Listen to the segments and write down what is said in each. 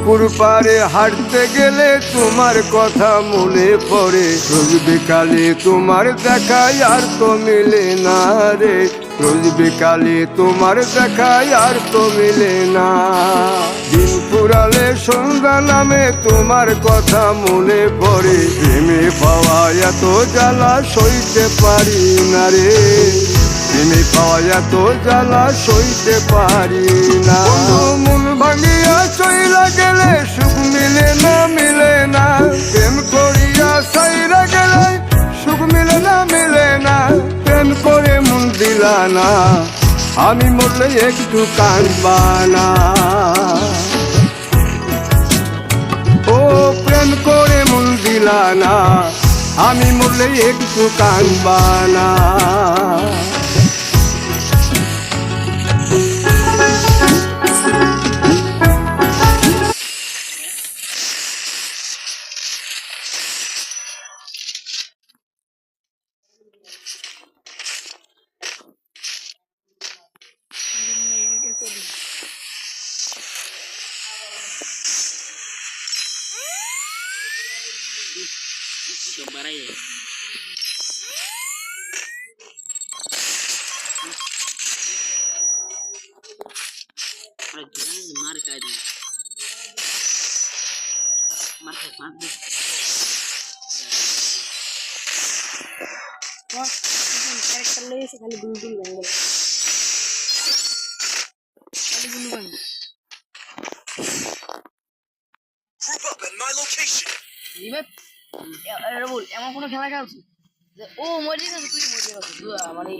পুকুর পাড়ে হাঁটতে গেলে তোমার কথা মনে পড়ে, রোজ বিকালে তোমার দেখায় আর তো মিলে না রে, রোজ বিকালে তোমার দেখায় আর তো মিলে না। দিন ফুরালে সন্ধ্যা নামে তোমার কথা মনে পড়ে, প্রেমে পাওয়া এত জ্বালা সইতে পারি না রে, প্রেমে পাওয়া এত জ্বালা সইতে পারি না। মন ভাঙিয়া চইলা গেলে সুখ মিলে না, মিলে না, প্রেম করিয়া সাইরা গেলে সুখ মিলে না, মিলে না, প্রেম করে মন দিলা না, আমি মরলে একটু কাঁদবা না। ও প্রেম করে মন দিলা না, আমি মরলে একটু কাঁদবা না। বাড়াই মার খাই দেয়, মার খাই পাঁচ দিন ক্যারেক্টার লেগেছে খালি গুলু গুলু ভেঙে গেল, খালি গুলু ভাঙে। রবুল এমন কোনো খেলা খেলছি যে ও মরে গেছে তুই মরে গেছিস, মানে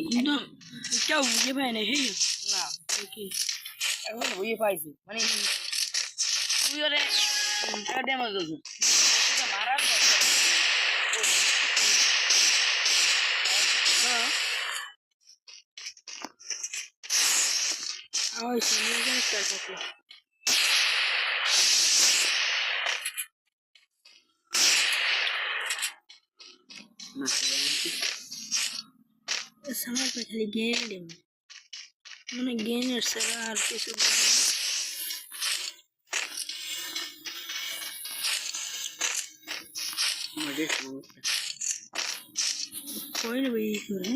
কেউ বুঝে পায় না। হে না কি এখন বুঝে পাইছি, মানে তুই ওরে একটা ড্যামেজ দিয়েছিস মারার আমার খালি গেম দেব, মানে গেমের ছাড়া আর কিছু কই নেবে এই করে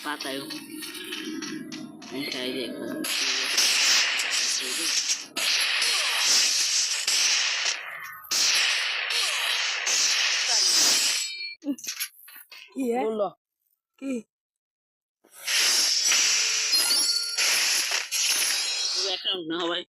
পাতায় খাই দেখ কি কি একটা না ভাই।